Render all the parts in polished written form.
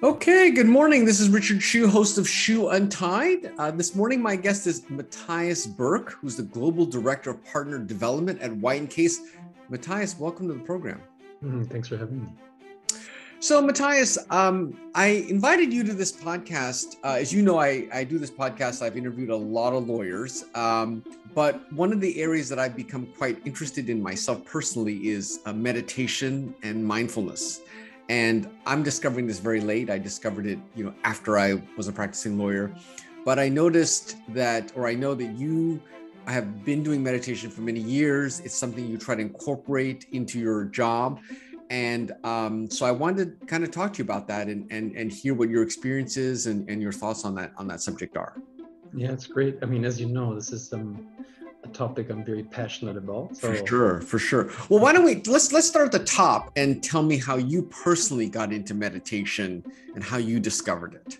Okay, good morning. This is Richard Shu, host of Shu Untied. This morning, my guest is Matthias Birk, who's the Global Director of Partner Development at White & Case. Matthias, welcome to the program. Thanks for having me. So, Matthias, I invited you to this podcast. As you know, I do this podcast. I've interviewed a lot of lawyers, but one of the areas that I've become quite interested in myself personally is meditation and mindfulness. And I'm discovering this very late. I discovered it, after I was a practicing lawyer. But I noticed that, or I know that you have been doing meditation for many years. It's something you try to incorporate into your job. And so I wanted to kind of talk to you about that and hear what your experiences and your thoughts on that subject are. Yeah, it's great. I mean, as you know, this is a topic I'm very passionate about. So. For sure. Well, why don't let's start at the top and tell me how you personally got into meditation and how you discovered it.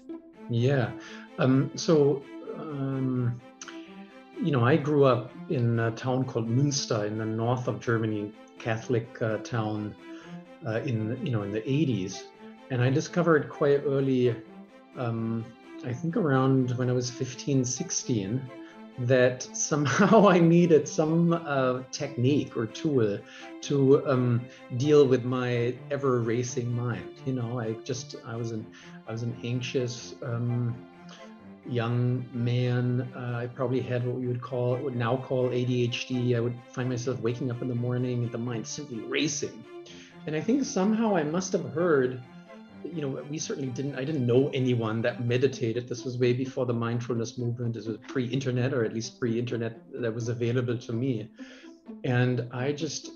Yeah. I grew up in a town called Münster in the north of Germany, Catholic town in the 80s. And I discovered quite early, I think around when I was 15, 16, that somehow I needed some technique or tool to deal with my ever racing mind. I was an anxious young man. I probably had what would now call ADHD. I would find myself waking up in the morning and the mind simply racing. And I think somehow I must have heard, I didn't know anyone that meditated. This was way before the mindfulness movement. This was pre-internet, or at least pre-internet that was available to me. And I just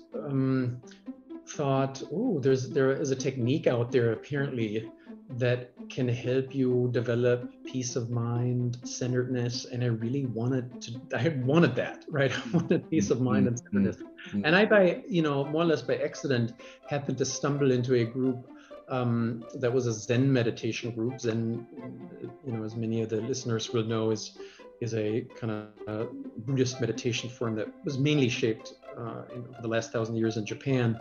thought, there is a technique out there apparently that can help you develop peace of mind, centeredness. And I really wanted that, right? I wanted peace of mind and centeredness. And I, more or less by accident, happened to stumble into a group that was a Zen meditation group. Zen, as many of the listeners will know, is a kind of Buddhist meditation form that was mainly shaped in the last 1,000 years in Japan.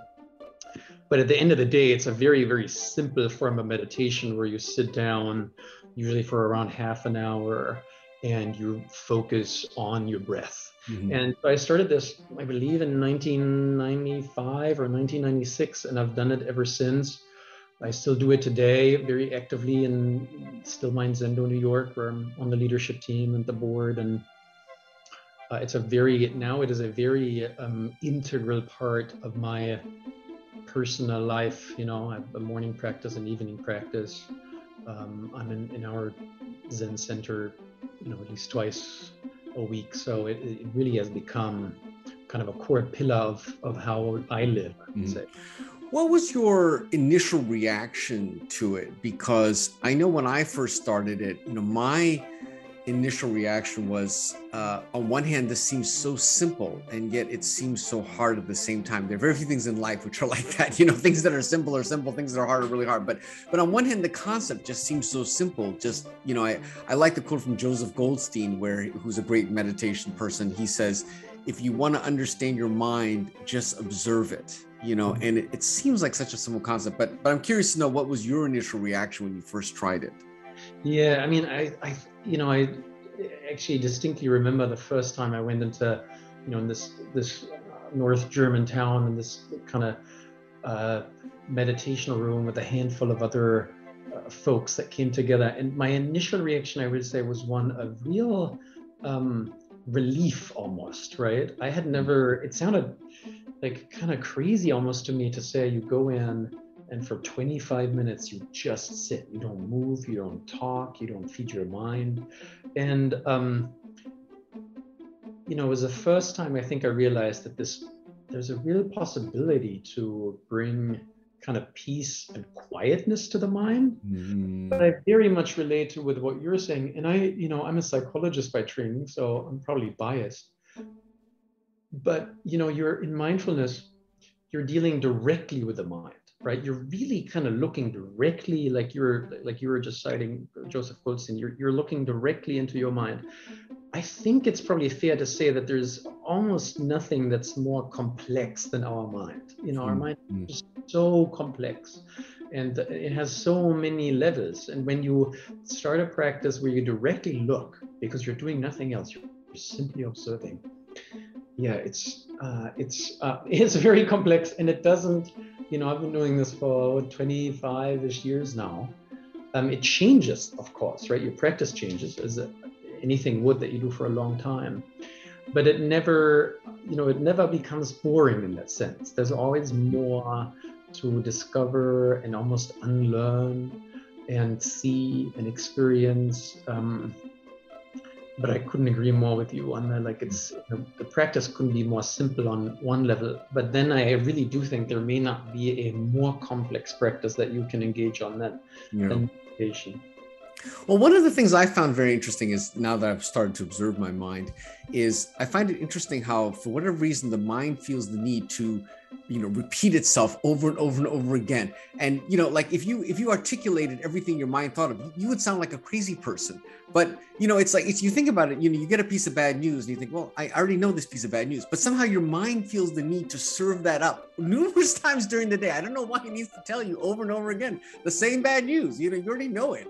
But at the end of the day, it's a very, very simple form of meditation where you sit down, usually for around half an hour, and you focus on your breath. Mm-hmm. And I started this, I believe, in 1995 or 1996, and I've done it ever since. I still do it today very actively in Still Mind Zendo, New York, where I'm on the leadership team and the board. And it is a very integral part of my personal life. I have a morning practice and evening practice. I'm in our Zen center, at least twice a week. So it really has become kind of a core pillar of how I live, I would say. What was your initial reaction to it? Because I know when I first started it, my initial reaction was, on one hand, this seems so simple, and yet it seems so hard at the same time. There are very few things in life which are like that, things that are simple are simple, things that are hard are really hard. But on one hand, the concept just seems so simple. Just, I like the quote from Joseph Goldstein, who's a great meditation person. He says, if you want to understand your mind, just observe it, and it seems like such a simple concept, but I'm curious to know, what was your initial reaction when you first tried it? Yeah, I mean, I actually distinctly remember the first time I went into, in this North German town, in this kind of meditation room with a handful of other folks that came together. And my initial reaction, I would say, was one of real relief almost, right? I had never, it sounded like kind of crazy almost to me to say you go in and for 25 minutes you just sit, you don't move, you don't talk, you don't feed your mind. And it was the first time I think I realized that there's a real possibility to bring kind of peace and quietness to the mind. But I very much relate to with what you're saying. And I'm a psychologist by training, so I'm probably biased. But you're in mindfulness, you're dealing directly with the mind, right? You're really kind of looking directly, like you were just citing Joseph Goldstein, you're looking directly into your mind. I think it's probably fair to say that there's almost nothing that's more complex than our mind. Our mind is so complex. and it has so many levels. And when you start a practice where you directly look, because you're doing nothing else, you're simply observing. Yeah, it's very complex, and it doesn't, I've been doing this for 25-ish years now. It changes, of course, right? Your practice changes, as anything would that you do for a long time, but it never becomes boring in that sense. There's always more to discover and almost unlearn and see and experience. But I couldn't agree more with you on that. Like, the practice couldn't be more simple on one level, but then I really do think there may not be a more complex practice that you can engage on than meditation. Well, one of the things I found very interesting is, now that I've started to observe my mind, is I find it interesting how, for whatever reason, the mind feels the need to, repeat itself over and over and over again. And, like if you articulated everything your mind thought of, you would sound like a crazy person. But, it's you think about it, you get a piece of bad news and you think, well, I already know this piece of bad news, but somehow your mind feels the need to serve that up numerous times during the day. I don't know why it needs to tell you over and over again the same bad news. You already know it.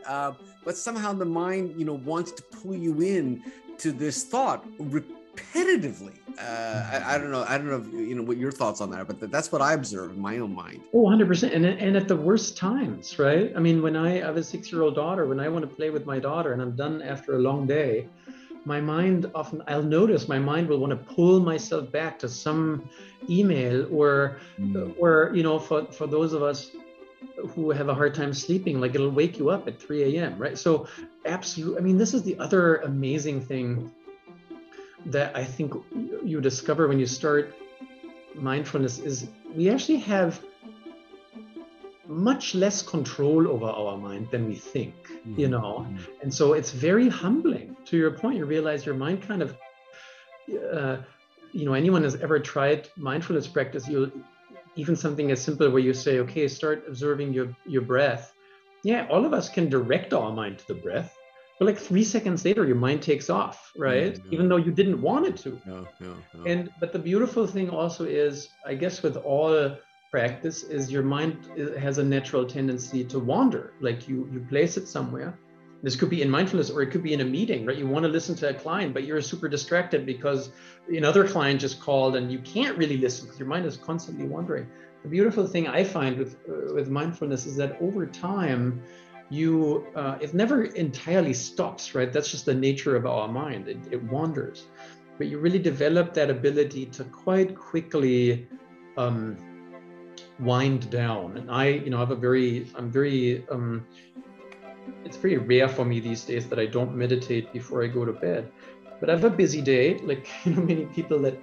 But somehow the mind, wants to pull you in to this thought repetitively. I don't know if, what your thoughts on that, but that's what I observe in my own mind. Oh, 100%. And at the worst times, right? I mean, when I have a 6-year-old daughter, when I want to play with my daughter and I'm done after a long day, my mind I'll notice my mind will want to pull myself back to some email or for those of us who have a hard time sleeping, like it'll wake you up at 3 a.m., right? So absolutely. I mean, this is the other amazing thing that I think you discover when you start mindfulness, is we actually have much less control over our mind than we think, and so it's very humbling. To your point, you realize your mind kind of, anyone has ever tried mindfulness practice, even something as simple where you say, okay, start observing your breath. Yeah, all of us can direct our mind to the breath, but like 3 seconds later, your mind takes off, right? Even though you didn't want it to. No. But the beautiful thing also is, I guess with all practice, is your mind has a natural tendency to wander. Like you place it somewhere. This could be in mindfulness, or it could be in a meeting, right? You want to listen to a client, but you're super distracted because another client just called and you can't really listen because your mind is constantly wandering. The beautiful thing I find with mindfulness is that over time, it never entirely stops, right? That's just the nature of our mind. It wanders, but you really develop that ability to quite quickly wind down. And it's very rare for me these days that I don't meditate before I go to bed, but I have a busy day, like many people that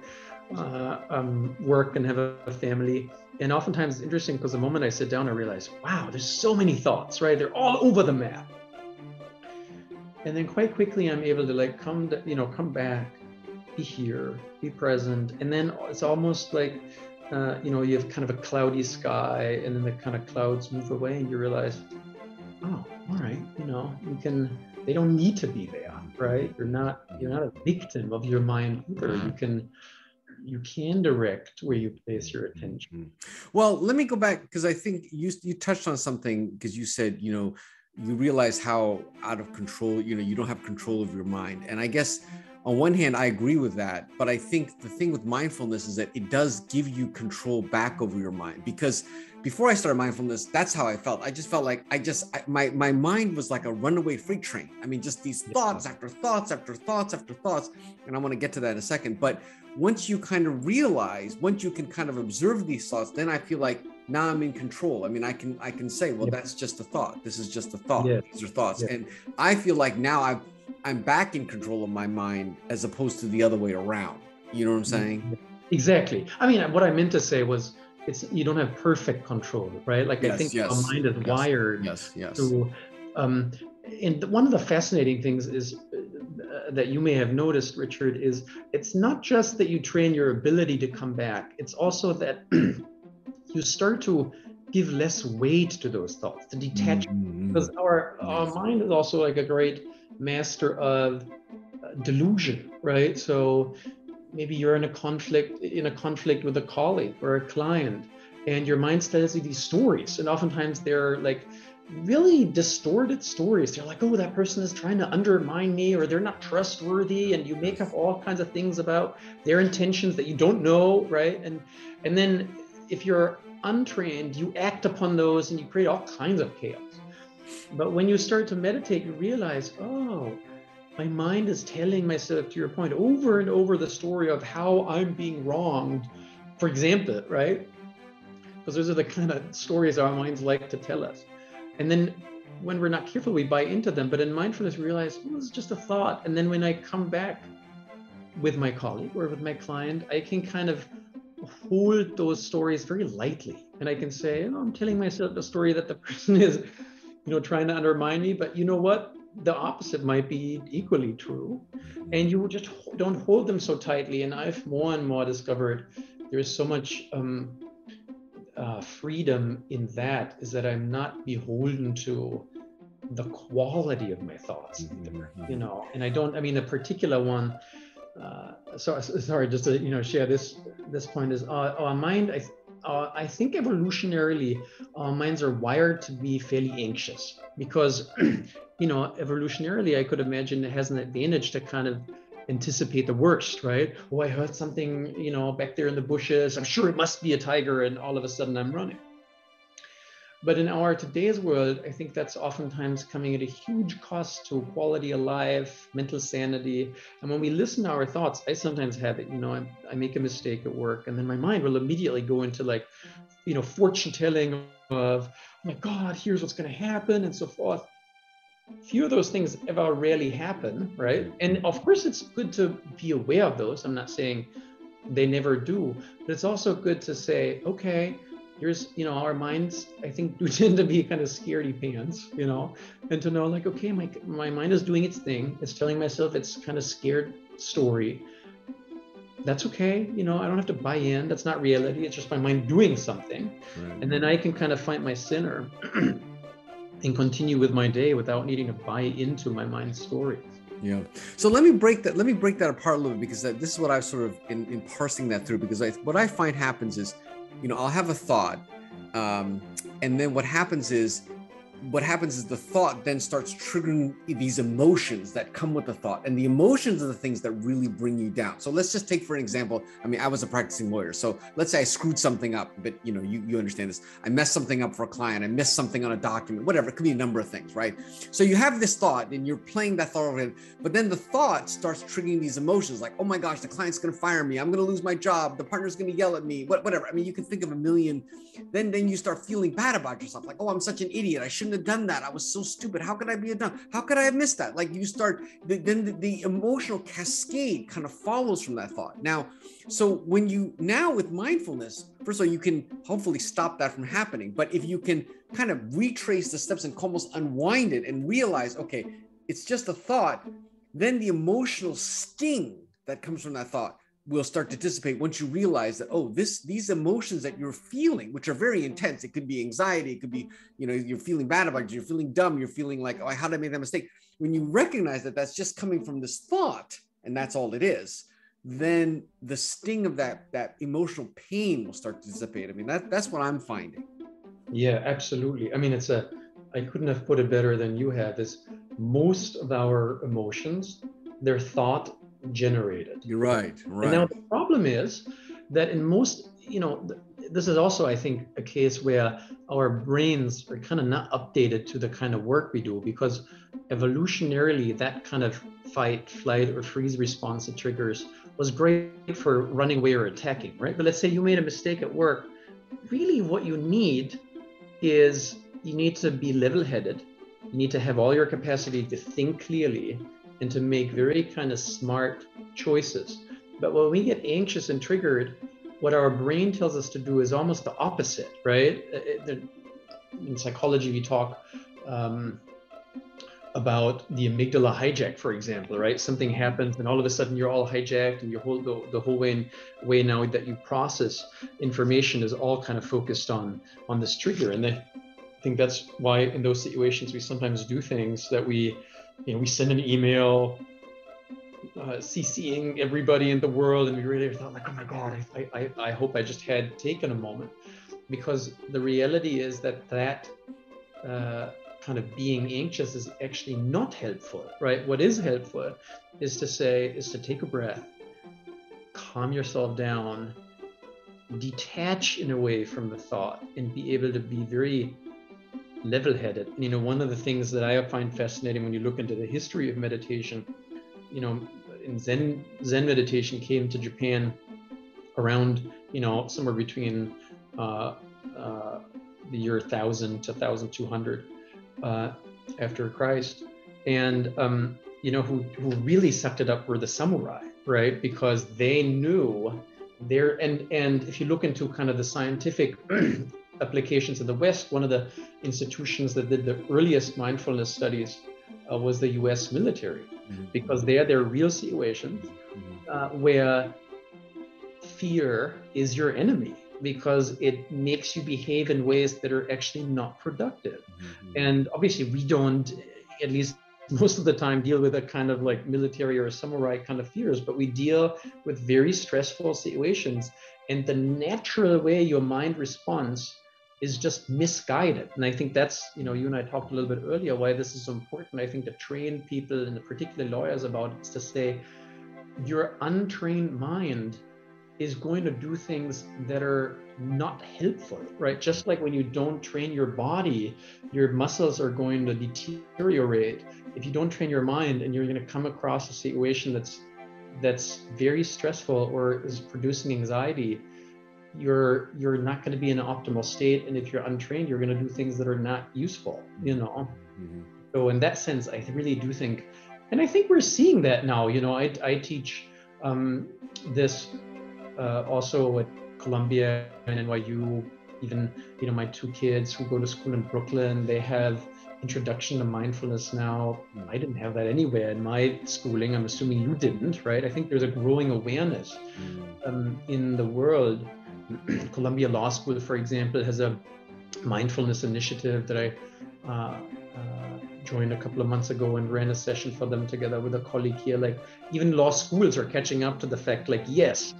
work and have a family. And oftentimes it's interesting because the moment I sit down, I realize, wow, there's so many thoughts, right? They're all over the map. And then quite quickly, I'm able to come back, be here, be present. And then it's almost like, you have kind of a cloudy sky, and then the kind of clouds move away and you realize, oh, all right, they don't need to be there, right? You're not a victim of your mind either. You can direct where you place your attention. Well, let me go back, because I think you touched on something, because you said, you realize how out of control, you don't have control of your mind. And I guess on one hand, I agree with that. But I think the thing with mindfulness is that it does give you control back over your mind. Because before I started mindfulness, that's how I felt. I just felt like my mind was like a runaway freight train. I mean, just these thoughts after thoughts after thoughts after thoughts. And I want to get to that in a second. But once you kind of realize, once you can kind of observe these thoughts, then I feel like now I'm in control. I mean, I can say, well, that's just a thought. This is just a thought. These are thoughts. And I feel like now I'm back in control of my mind, as opposed to the other way around. You know what I'm saying? Exactly. I mean, what I meant to say was, you don't have perfect control, right? Like, I think our mind is wired to. And one of the fascinating things is that you may have noticed, Richard, is it's not just that you train your ability to come back. It's also that you start to give less weight to those thoughts, to detach, because our mind is also like a great master of delusion, right? So maybe you're in a conflict with a colleague or a client, and your mind tells you these stories, and oftentimes they're like really distorted stories. They're like, oh, that person is trying to undermine me, or they're not trustworthy, and you make up all kinds of things about their intentions that you don't know, right? And then if you're untrained, you act upon those and you create all kinds of chaos. But when you start to meditate, you realize, oh, my mind is telling myself, to your point, over and over the story of how I'm being wronged, for example, right? Because those are the kind of stories our minds like to tell us. And then when we're not careful, we buy into them. But in mindfulness, we realize, oh, it's just a thought. And then when I come back with my colleague or with my client, I can kind of hold those stories very lightly. And I can say, oh, I'm telling myself the story that the person is, trying to undermine me. But you know what? The opposite might be equally true. And you just don't hold them so tightly. And I've more and more discovered there's so much freedom in that, is that I'm not beholden to the quality of my thoughts either, and I don't, a particular one, sorry, just to, share this point is our mind, I think evolutionarily, our minds are wired to be fairly anxious because, evolutionarily, I could imagine it has an advantage to kind of anticipate the worst, right? Oh, I heard something, back there in the bushes. I'm sure it must be a tiger, and all of a sudden I'm running. But in our today's world, I think that's oftentimes coming at a huge cost to quality of life, mental sanity. And when we listen to our thoughts, I sometimes have it, I make a mistake at work, and then my mind will immediately go into like, fortune telling of, oh my God, here's what's going to happen, and so forth. Few of those things ever rarely happen, right? And of course, it's good to be aware of those. I'm not saying they never do, but it's also good to say, okay, here's, our minds, I think, do tend to be kind of scaredy pants, and to know like, okay, my mind is doing its thing. It's telling myself it's kind of scared story. That's okay. I don't have to buy in. That's not reality. It's just my mind doing something. Right. And then I can kind of find my center and continue with my day without needing to buy into my mind's stories. Yeah. So let me break that apart a little bit, because this is what I've sort of in parsing that through, because what I find happens is, I'll have a thought, and then what happens is the thought then starts triggering these emotions that come with the thought, and the emotions are the things that really bring you down. So let's just take for an example. I was a practicing lawyer, so let's say I screwed something up, but you understand this. I messed something up for a client. I missed something on a document, whatever. It could be a number of things, right? So you have this thought, and you're playing that thought over, but then the thought starts triggering these emotions, like, oh my gosh, the client's going to fire me. I'm going to lose my job. The partner's going to yell at me. Whatever. You can think of a million. Then you start feeling bad about yourself, like, oh, I'm such an idiot. I shouldn't have done that. I was so stupid. How could I be a dumb? How could I have missed that? Like you start, then the emotional cascade kind of follows from that thought. Now, so with mindfulness, first of all, you can hopefully stop that from happening. But if you can kind of retrace the steps and almost unwind it and realize, okay, it's just a thought, then the emotional sting that comes from that thought will start to dissipate once you realize that, oh, these emotions that you're feeling, which are very intense. It could be anxiety. It could be, you're feeling bad about it. You're feeling dumb. You're feeling like, oh, how did I make that mistake? When you recognize that that's just coming from this thought, and that's all it is, then the sting of that emotional pain will start to dissipate. That's what I'm finding. Yeah, absolutely. I couldn't have put it better than you have, is most of our emotions, they're thought generated. You're right. And now the problem is that in most, this is also, I think, a case where our brains are kind of not updated to the kind of work we do, because evolutionarily that kind of fight, flight, or freeze response it triggers was great for running away or attacking, right? But let's say you made a mistake at work. Really what you need is you need to be level-headed. You need to have all your capacity to think clearly and to make very kind of smart choices. But when we get anxious and triggered, what our brain tells us to do is almost the opposite, right? In psychology, we talk about the amygdala hijack, for example, right? Something happens and all of a sudden you're all hijacked, and the whole way now that you process information is all kind of focused on this trigger. And I think that's why in those situations we sometimes do things that we send an email CCing everybody in the world, and we really thought like, oh my God, I hope I just had taken a moment. because the reality is that kind of being anxious is actually not helpful, right? What is helpful is to take a breath, calm yourself down, detach in a way from the thought, and be able to be very level-headed. And, you know, one of the things that I find fascinating when you look into the history of meditation, you know, in Zen meditation came to Japan around, you know, somewhere between the year 1000 to 1200 after Christ. And, you know, who really sucked it up were the samurai, right? Because they knew and if you look into kind of the scientific applications in the West, one of the institutions that did the earliest mindfulness studies was the US military, because there are real situations where fear is your enemy, because it makes you behave in ways that are actually not productive. And obviously we don't, at least most of the time, deal with a kind of like military or samurai kind of fears, but we deal with very stressful situations. And the natural way your mind responds is just misguided. And I think that's, you know, you and I talked a little bit earlier why this is so important. I think to train people, and particularly lawyers, about it, is to say your untrained mind is going to do things that are not helpful, right? Just like when you don't train your body, your muscles are going to deteriorate. If you don't train your mind, and you're going to come across a situation that's very stressful or is producing anxiety, you're not going to be in an optimal state. And if you're untrained, you're going to do things that are not useful, you know? So in that sense, I really do think, and I think we're seeing that now. You know, I teach this also at Columbia and NYU. Even, you know, my two kids who go to school in Brooklyn, they have introduction to mindfulness now. I didn't have that anywhere in my schooling. I'm assuming you didn't, right? I think there's a growing awareness in the world. Columbia Law School, for example, has a mindfulness initiative that I joined a couple of months ago and ran a session for them together with a colleague here. Like, even law schools are catching up to the fact, like, yes,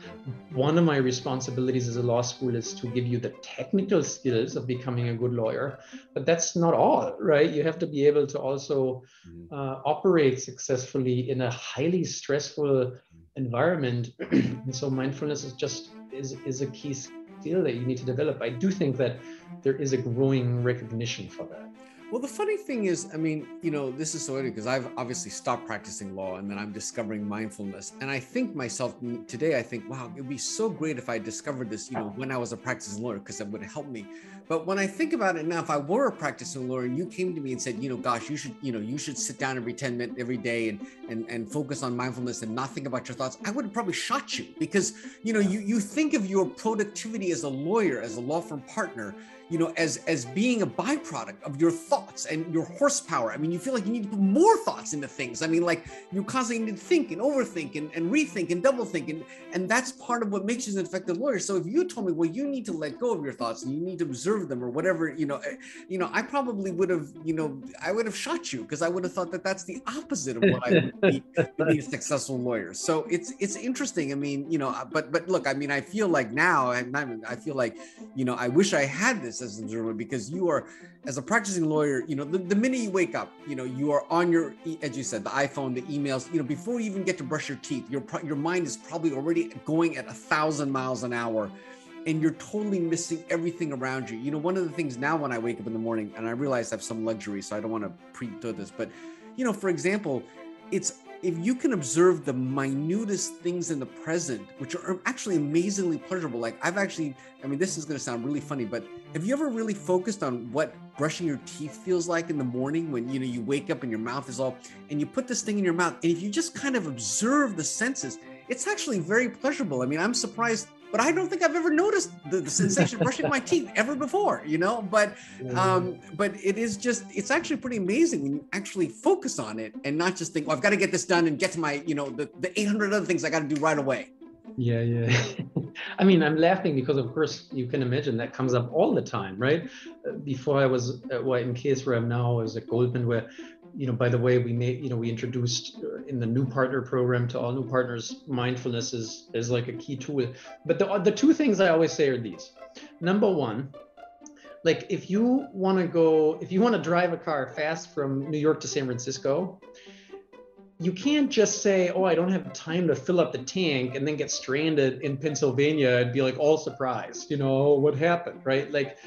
one of my responsibilities as a law school is to give you the technical skills of becoming a good lawyer, but that's not all, right? You have to be able to also operate successfully in a highly stressful environment. And so mindfulness is a key skill that you need to develop. I do think that there is a growing recognition for that. Well, the funny thing is, I mean, you know, this is so interesting because I've obviously stopped practicing law, and then I'm discovering mindfulness. And I think myself today, I think, wow, it'd be so great if I discovered this, you know, when I was a practicing lawyer, because it would help me. But when I think about it now, if I were a practicing lawyer and you came to me and said, you know, gosh, you should sit down every 10 minutes every day and focus on mindfulness and not think about your thoughts, I would have probably shot you, because, you know, you think of your productivity as a lawyer, as a law firm partner, you know, as being a byproduct of your thoughts and your horsepower. I mean, you feel like you need to put more thoughts into things. I mean, like, you constantly need to think and overthink and rethink and double think. And that's part of what makes you an effective lawyer. So if you told me, well, you need to let go of your thoughts and you need to observe them or whatever, you know, I probably would have, you know, I would have shot you, because I would have thought that that's the opposite of what I would be to be a successful lawyer. So it's interesting. I mean, you know, but look, I mean, I feel like now, I feel like, you know, I wish I had this as an observer, because you are, as a practicing lawyer, you know, the minute you wake up, you know, you are on your, as you said, the iPhone, the emails, you know, before you even get to brush your teeth, your mind is probably already going at 1,000 miles an hour, and you're totally missing everything around you. You know, one of the things now when I wake up in the morning, and I realize I have some luxury, so I don't want to pre-do this, but, you know, for example, it's, if you can observe the minutest things in the present, which are actually amazingly pleasurable. Like, I've actually, I mean, this is going to sound really funny, but have you ever really focused on what brushing your teeth feels like in the morning when, you know, you wake up and your mouth is all, and you put this thing in your mouth, and if you just kind of observe the senses, it's actually very pleasurable. I mean, I'm surprised, but I don't think I've ever noticed the sensation of brushing my teeth ever before, you know, but it is just, it's actually pretty amazing when you actually focus on it and not just think, oh, I've got to get this done and get to my, you know, the 800 other things I got to do right away. Yeah. I mean, I'm laughing because, of course, you can imagine that comes up all the time, right? Before I was in case where I'm now, I was at Goldman, where, you know, by the way, we introduced in the new partner program to all new partners, mindfulness is like a key tool. But the two things I always say are these. Number one, like if you want to drive a car fast from New York to San Francisco, you can't just say, oh, I don't have time to fill up the tank, and then get stranded in Pennsylvania and be like all surprised, what happened, right? Like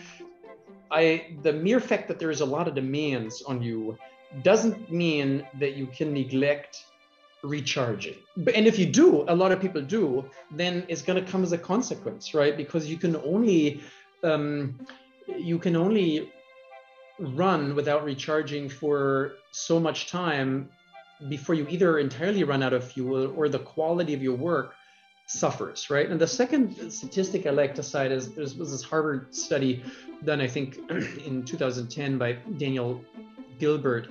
the mere fact that there's a lot of demands on you doesn't mean that you can neglect recharging. And if you do, a lot of people do, then it's going to come as a consequence, right? Because you can only run without recharging for so much time before you either entirely run out of fuel or the quality of your work suffers, right? And the second statistic I like to cite is there was this Harvard study done, I think, in 2010 by Daniel Gilbert,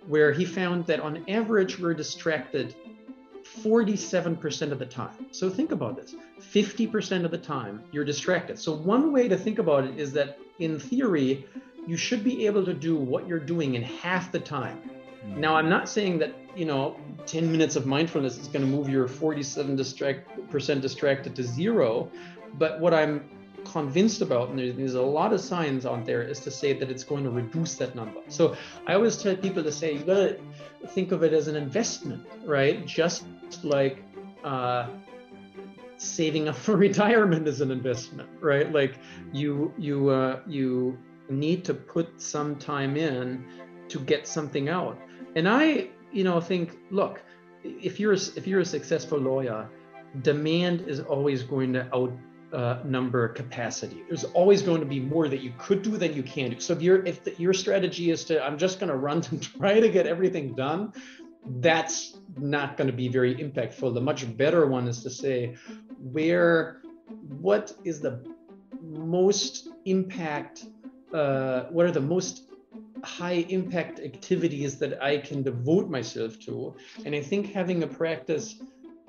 where he found that on average, we're distracted 47% of the time. So think about this, 50% of the time you're distracted. So one way to think about it is that in theory, you should be able to do what you're doing in half the time. Now, I'm not saying that, 10 minutes of mindfulness is going to move your 47% distracted to zero. But what I'm convinced about, and there's a lot of science out there, is to say that it's going to reduce that number. So I always tell people to say, you got to think of it as an investment, right? Just like saving up for retirement is an investment, right? Like you need to put some time in to get something out. And I, think, look, if you're a successful lawyer, demand is always going to outnumber capacity. There's always going to be more that you could do than you can do. So if your strategy is to, I'm just going to run to try to get everything done, that's not going to be very impactful. The much better one is to say, what is the most impact, what are the most high impact activities that I can devote myself to? And I think having a practice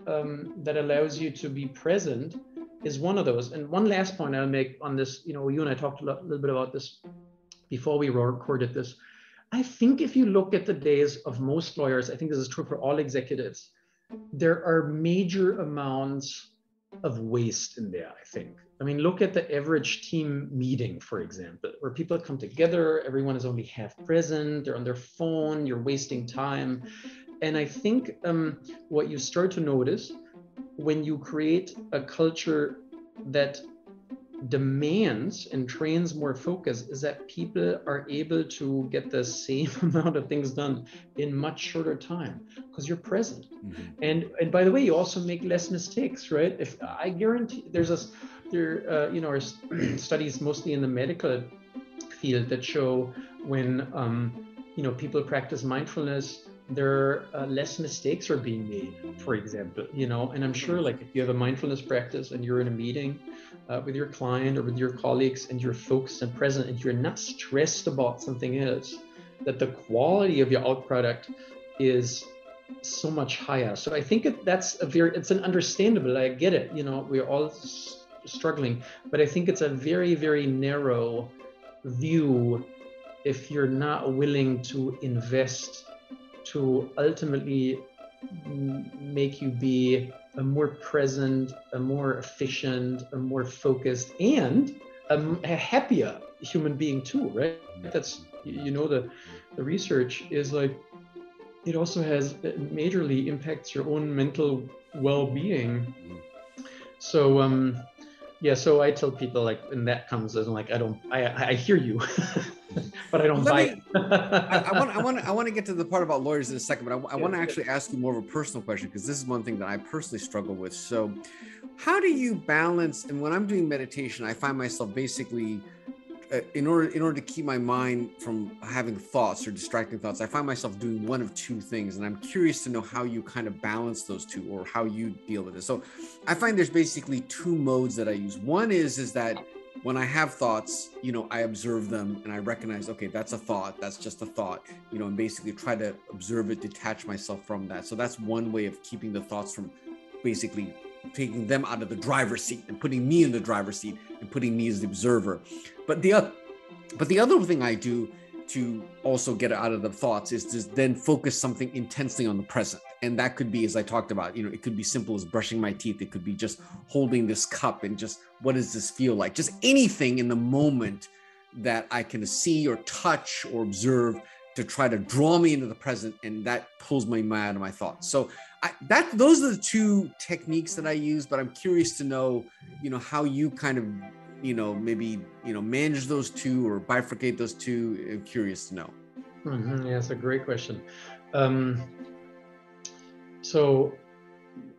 that allows you to be present is one of those. And one last point I'll make on this, you and I talked a little bit about this before we recorded this. I think if you look at the days of most lawyers, I think this is true for all executives, there are major amounts of waste in there, I think. I mean, look at the average team meeting, for example, where people come together, everyone is only half present, they're on their phone, you're wasting time. And I think what you start to notice when you create a culture that demands and trains more focus is that people are able to get the same amount of things done in much shorter time because you're present. Mm-hmm. And by the way, you also make less mistakes, right? If I guarantee there are studies mostly in the medical field that show when people practice mindfulness, there are less mistakes are being made, for example, and I'm sure like if you have a mindfulness practice and you're in a meeting with your client or with your colleagues and you're focused and present and you're not stressed about something else, that the quality of your out product is so much higher. So I think it's an understandable, I get it, we're all struggling, but I think it's a very, very narrow view if you're not willing to invest to ultimately make you be a more present, a more efficient, a more focused, and a happier human being too, right? That's, the research is like, it also it majorly impacts your own mental well-being. So, so I tell people like, and that comes as like, I hear you, but I don't buy it. I want to get to the part about lawyers in a second, but I want to actually ask you more of a personal question, because this is one thing that I personally struggle with. So how do you balance, and when I'm doing meditation, I find myself basically, in order to keep my mind from having thoughts or distracting thoughts, I find myself doing one of two things. And I'm curious to know how you kind of balance those two, or how you deal with it. So I find there's basically two modes that I use. One is that when I have thoughts, I observe them and I recognize, okay, that's a thought, that's just a thought, and basically try to observe it, detach myself from that. So that's one way of keeping the thoughts from basically taking them out of the driver's seat and putting me in the driver's seat and putting me as the observer. But the other thing I do to also get out of the thoughts is to then focus something intensely on the present. And that could be, as I talked about, it could be simple as brushing my teeth. It could be just holding this cup and just, what does this feel like? Just anything in the moment that I can see or touch or observe to try to draw me into the present. And that pulls my mind out of my thoughts. So those are the two techniques that I use, but I'm curious to know, how you kind of, maybe, manage those two or bifurcate those two. I'm curious to know. Mm-hmm. Yeah, that's a great question. So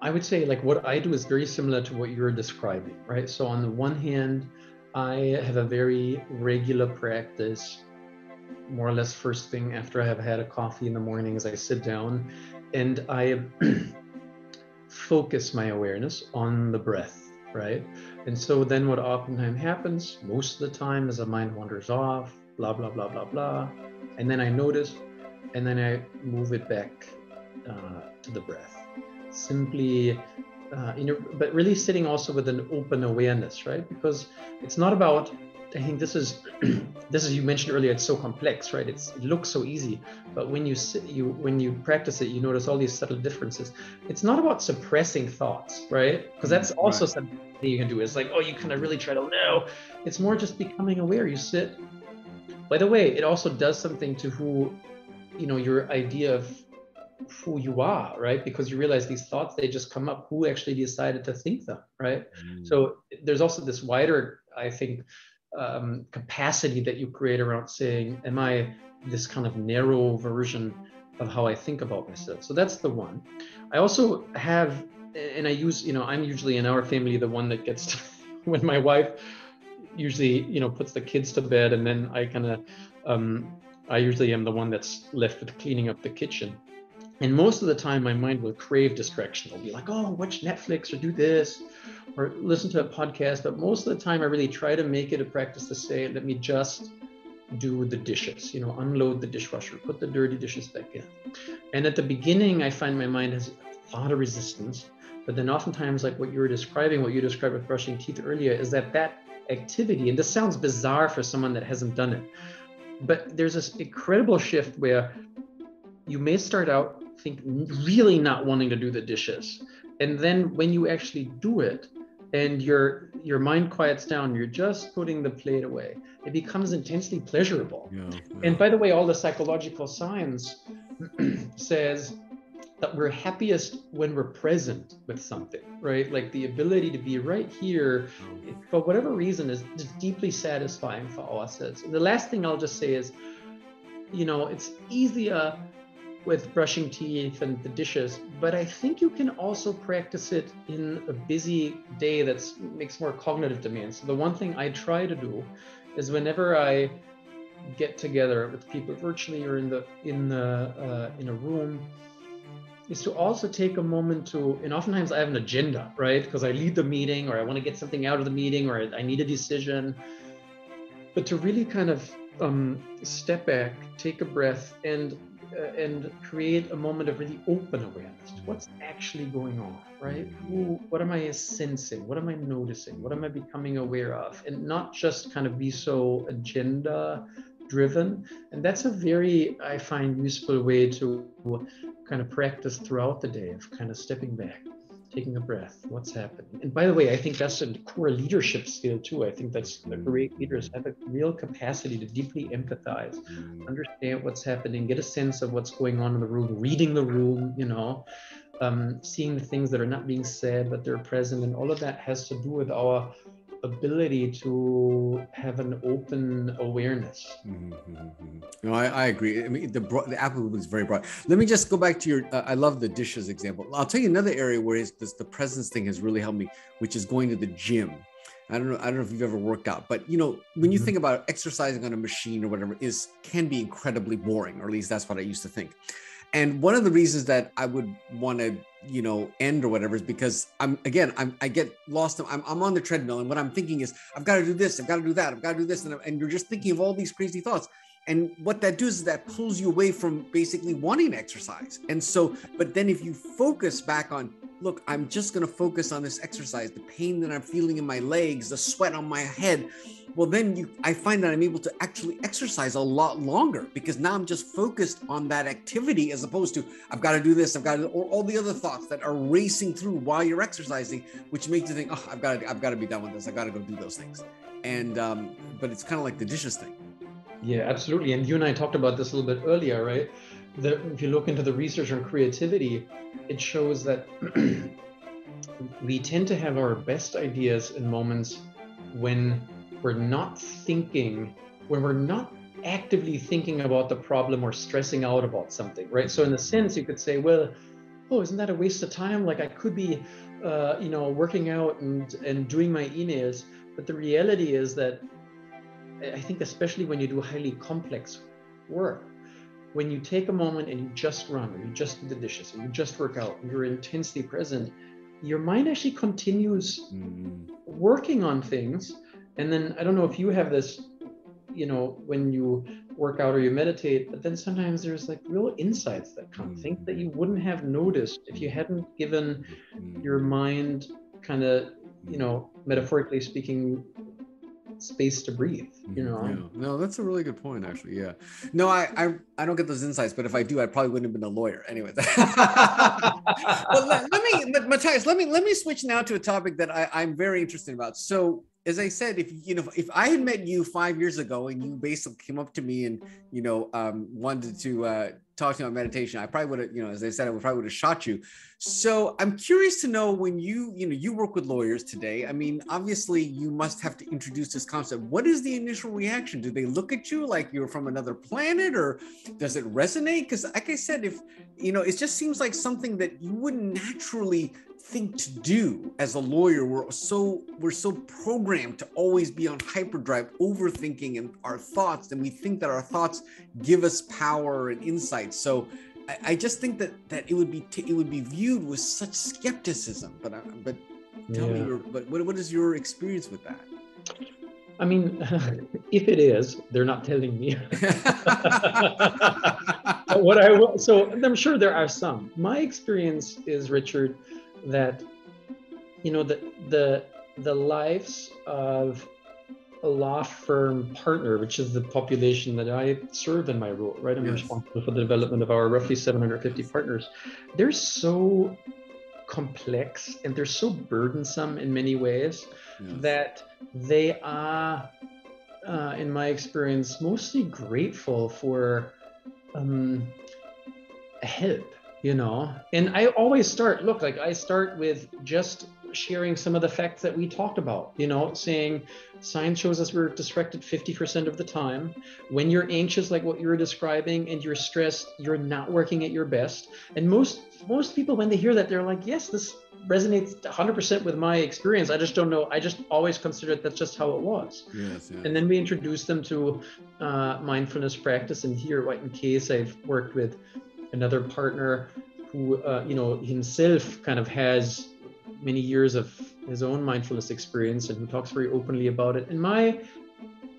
I would say like what I do is very similar to what you're describing, right? So on the one hand, I have a very regular practice, more or less first thing after I have had a coffee in the mornings, I sit down and I focus my awareness on the breath, right? And so then what oftentimes happens, most of the time, is the mind wanders off, blah, blah, blah, blah, blah. And then I notice, and then I move it back to the breath. Simply, but really sitting also with an open awareness, right? Because it's not about, I think this is you mentioned earlier, it's so complex, right? It looks so easy, but when you practice it, you notice all these subtle differences. It's not about suppressing thoughts, right? Because that's also something you can do. It's like, oh, you kind of really try to know. It's more just becoming aware. You sit. By the way, it also does something to who, your idea of who you are, right? Because you realize these thoughts, they just come up. Who actually decided to think them, right? So there's also this wider, I think, capacity that you create around saying, am I this kind of narrow version of how I think about myself? So that's the one. I also have, and I use, I'm usually in our family the one that gets to, when my wife usually, puts the kids to bed, and then I kind of, I usually am the one that's left with cleaning up the kitchen. And most of the time, my mind will crave distraction. It'll be like, oh, watch Netflix or do this or listen to a podcast. But most of the time, I really try to make it a practice to say, let me just do the dishes, unload the dishwasher, put the dirty dishes back in. And at the beginning, I find my mind has a lot of resistance. But then oftentimes, like what you described with brushing teeth earlier, is that activity, and this sounds bizarre for someone that hasn't done it, but there's this incredible shift where you may start out really not wanting to do the dishes. And then when you actually do it and your mind quiets down, you're just putting the plate away, it becomes intensely pleasurable. Yeah. And by the way, all the psychological science says that we're happiest when we're present with something, right? Like the ability to be right here, for whatever reason, is just deeply satisfying for ourselves. And the last thing I'll just say is, it's easier with brushing teeth and the dishes, but I think you can also practice it in a busy day that makes more cognitive demands. So the one thing I try to do is whenever I get together with people virtually or in a room, is to also take a moment to, and oftentimes I have an agenda, right? Because I lead the meeting, or I want to get something out of the meeting, or I need a decision, but to really kind of step back, take a breath, and create a moment of really open awareness to what's actually going on, right? What am I sensing? What am I noticing? What am I becoming aware of? And not just kind of be so agenda driven. And that's a very, I find, useful way to kind of practice throughout the day of kind of stepping back, taking a breath, what's happening. And by the way, I think that's a core leadership skill too. I think that's the great leaders have a real capacity to deeply empathize, understand what's happening, get a sense of what's going on in the room, reading the room, seeing the things that are not being said, but they're present. And all of that has to do with our ability to have an open awareness. No, I agree. I mean, the apple is very broad. Let me just go back to your, I love the dishes example. I'll tell you another area where the presence thing has really helped me, which is going to the gym. I don't know if you've ever worked out, but when you think about exercising on a machine or whatever can be incredibly boring, or at least that's what I used to think. And one of the reasons that I would want to, end or whatever is because I get lost. I'm on the treadmill, and what I'm thinking is, I've got to do this, I've got to do that, I've got to do this. And you're just thinking of all these crazy thoughts. And what that does is that pulls you away from basically wanting to exercise. And so, but then if you focus back on, look, I'm just going to focus on this exercise, the pain that I'm feeling in my legs, the sweat on my head. Well, then I find that I'm able to actually exercise a lot longer because now I'm just focused on that activity as opposed to I've got to do this, or all the other thoughts that are racing through while you're exercising, which makes you think, oh, I've got to be done with this. I've got to go do those things. And, but it's kind of like the dishes thing. Yeah, absolutely. And you and I talked about this a little bit earlier, right? If you look into the research on creativity, it shows that we tend to have our best ideas in moments when we're not thinking, when we're not actively thinking about the problem or stressing out about something, right? So in a sense, you could say, well, oh, isn't that a waste of time? Like I could be, working out and doing my emails. But the reality is that I think especially when you do highly complex work, when you take a moment and you just run, or you just do the dishes, or you just work out, and you're intensely present, your mind actually continues working on things. And then I don't know if you have this, when you work out or you meditate, but then sometimes there's like real insights that come, things that you wouldn't have noticed if you hadn't given your mind kind of, metaphorically speaking, space to breathe, Yeah. No, that's a really good point, actually. Yeah. No, I don't get those insights, but if I do, I probably wouldn't have been a lawyer anyway. But Matthias, let me switch now to a topic that I'm very interested about. So as I said, if I had met you 5 years ago and you basically came up to me and wanted to talk to me about meditation, I probably would have, as I said, I probably would have shot you. So I'm curious to know, when you work with lawyers today, I mean, obviously you must have to introduce this concept. What is the initial reaction? Do they look at you like you're from another planet, or does it resonate? Because like I said, it just seems like something that you wouldn't naturally think to do as a lawyer. We're so programmed to always be on hyperdrive, overthinking and our thoughts, and we think that our thoughts give us power and insight. So I just think that it would be viewed with such skepticism. But tell me, what is your experience with that? I mean, if it is, they're not telling me. So I'm sure there are some. My experience is, Richard, that the lives of a law firm partner, which is the population that I serve in my role, right? I'm responsible for the development of our roughly 750 partners. They're so complex and they're so burdensome in many ways that they are, in my experience, mostly grateful for help, And I always start with just sharing some of the facts that we talked about, saying science shows us we're distracted 50% of the time. When you're anxious, like what you were describing, and you're stressed, you're not working at your best. And most people, when they hear that, they're like, yes, this resonates 100% with my experience. I just don't know. I just always considered that's just how it was. Yes. And then we introduce them to mindfulness practice. And here, right, in case I've worked with another partner who, himself kind of has many years of his own mindfulness experience and who talks very openly about it. In my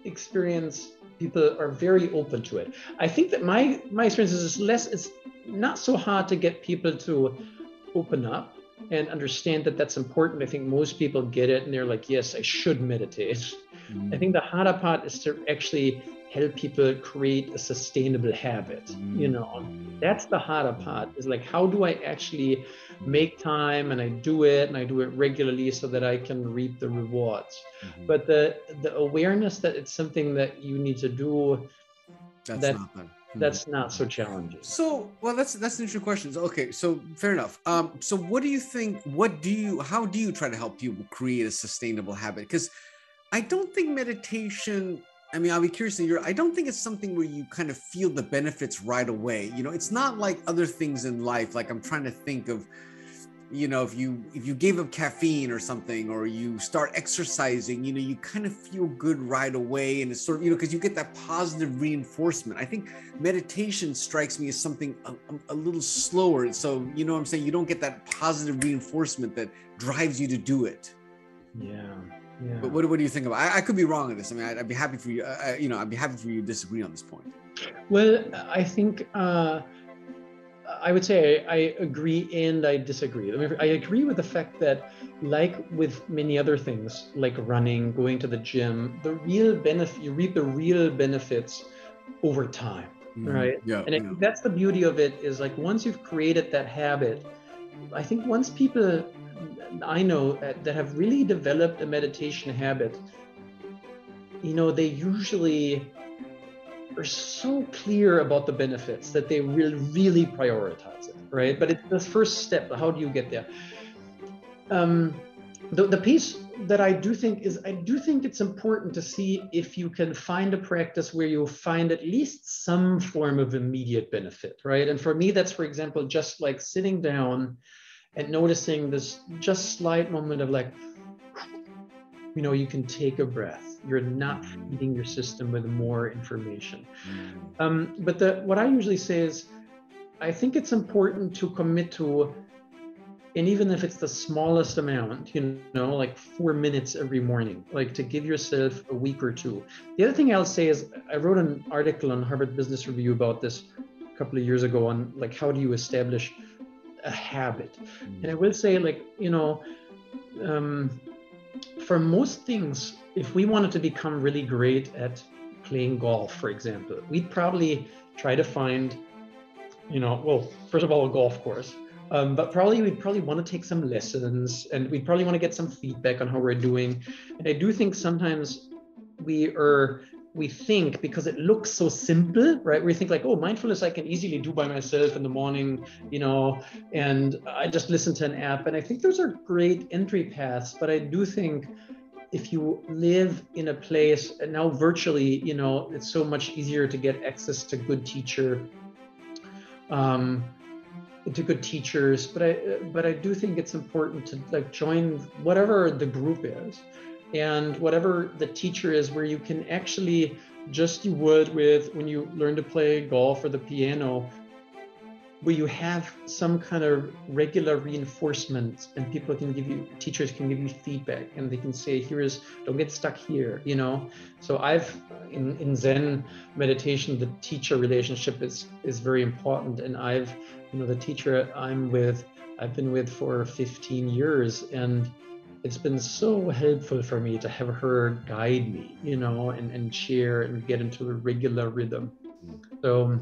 experience, people are very open to it. I think that my experience is it's not so hard to get people to open up and understand that that's important. I think most people get it and they're like, yes, I should meditate. I think the harder part is to actually help people create a sustainable habit. That's the harder part, is like, how do I actually make time, and I do it regularly so that I can reap the rewards. But the awareness that it's something that you need to do, that's not so challenging. So, well, that's an interesting question. Okay, so fair enough. So what do you think, how do you try to help people create a sustainable habit? Because I don't think meditation, I mean, I'll be curious to hear, I don't think it's something where you kind of feel the benefits right away. It's not like other things in life. Like I'm trying to think of, if you gave up caffeine or something, or you start exercising, you kind of feel good right away. And it's sort of, because you get that positive reinforcement. I think meditation strikes me as something a little slower. So, what I'm saying? You don't get that positive reinforcement that drives you to do it. Yeah. But what do you think about? I could be wrong on this. I mean, I'd be happy for you. I'd be happy for you to disagree on this point. Well, I think I would say I agree and I disagree. I agree with the fact that, like with many other things, like running, going to the gym, the real benefit, you reap the real benefits over time, right? Yeah, And I think that's the beauty of it, is like once you've created that habit, I think once people I know that have really developed a meditation habit, they usually are so clear about the benefits that they will really prioritize it, right? But it's the first step. How do you get there? The piece that I do think it's important to see if you can find a practice where you find at least some form of immediate benefit, right? And for me, that's, for example, just like sitting down and noticing this just slight moment of like, you can take a breath. You're not feeding your system with more information. But what I usually say is, I think it's important to commit to, and even if it's the smallest amount, like 4 minutes every morning, like to give yourself a week or two. The other thing I'll say is, I wrote an article on Harvard Business Review about this a couple of years ago on like, how do you establish a habit? And I will say, like, for most things, if we wanted to become really great at playing golf, for example, we'd probably try to find, well, first of all, a golf course, but we'd probably want to take some lessons, and we'd probably want to get some feedback on how we're doing. And I do think sometimes we think, because it looks so simple, right? We think like, oh, mindfulness I can easily do by myself in the morning, and I just listen to an app. And I think those are great entry paths. But I do think if you live in a place, and now virtually, it's so much easier to get access to good teachers. But I do think it's important to like join whatever the group is, and whatever the teacher is, where you can actually, just you would with when you learn to play golf or the piano, where you have some kind of regular reinforcement, and teachers can give you feedback, and they can say, don't get stuck here, So in Zen meditation, the teacher relationship is very important. And the teacher I've been with for 15 years, and it's been so helpful for me to have her guide me, and share and get into a regular rhythm. So,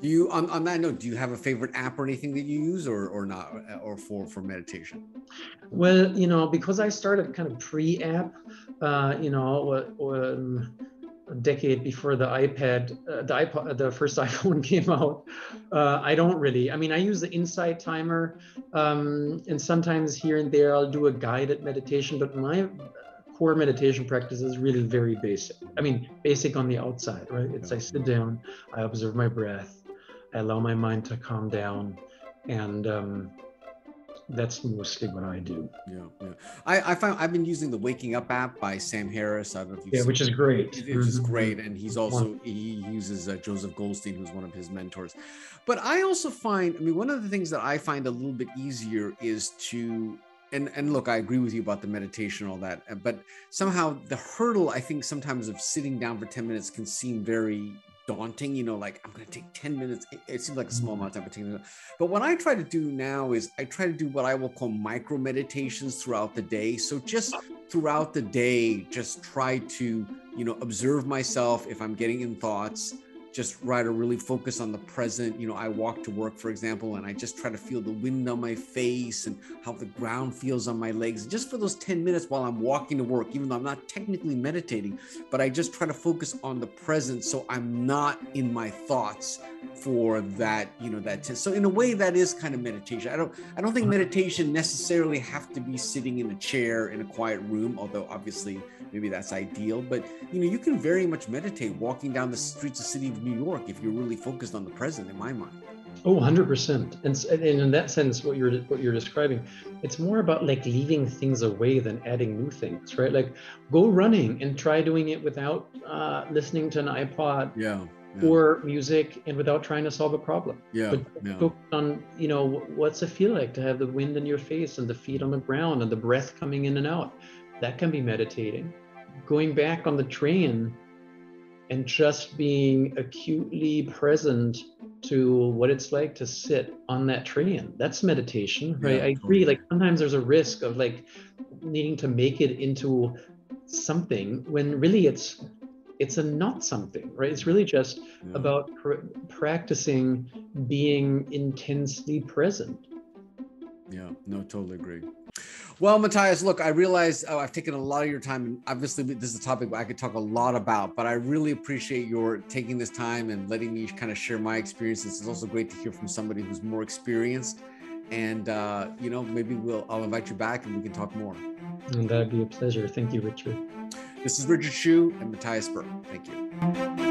do you, on that note, do you have a favorite app or anything that you use, or not, or for meditation? Well, because I started kind of pre-app, a decade before the first iPhone came out. I don't really. I mean, I use the Insight timer, and sometimes here and there I'll do a guided meditation. But my core meditation practice is really very basic. I mean, basic on the outside, right? I sit down, I observe my breath, I allow my mind to calm down, and that's mostly what I do. Yeah. I found I've been using the Waking Up app by Sam Harris. I don't know if you've seen which is great. It's just great. And he uses Joseph Goldstein, who's one of his mentors. But I also find, one of the things that I find a little bit easier is to, and look, I agree with you about the meditation and all that, but somehow the hurdle, I think sometimes, of sitting down for 10 minutes can seem very daunting, like I'm going to take 10 minutes. It seems like a small amount of time to take minutes. But what I try to do now is I try to do what I will call micro meditations throughout the day. So just throughout the day, just try to, observe myself. If I'm getting in thoughts, just try to really focus on the present. I walk to work, for example, and I just try to feel the wind on my face and how the ground feels on my legs. Just for those 10 minutes while I'm walking to work, even though I'm not technically meditating, but I just try to focus on the present, so I'm not in my thoughts for that, So in a way, that is kind of meditation. I don't think meditation necessarily have to be sitting in a chair in a quiet room, although obviously maybe that's ideal. But you can very much meditate walking down the streets of the city of New York if you're really focused on the present, in my mind. Oh, 100%. And in that sense, what you're describing, it's more about like leaving things away than adding new things, right? Like go running and try doing it without listening to an iPod or music, and without trying to solve a problem. But focus on, what's it feel like to have the wind in your face and the feet on the ground and the breath coming in and out. That can be meditating. Going back on the train and just being acutely present to what it's like to sit on that train. That's meditation, right? Yeah, I agree. totally. Like sometimes there's a risk of like needing to make it into something when really it's a not something, right? It's really just about practicing being intensely present. Yeah, no, totally agree. Well, Matthias, look, I realize I've taken a lot of your time, and obviously this is a topic I could talk a lot about, but I really appreciate your taking this time and letting me kind of share my experiences. It's also great to hear from somebody who's more experienced, and maybe I'll invite you back and we can talk more. And that'd be a pleasure. Thank you, Richard. This is Richard Hsu and Matthias Birk. Thank you.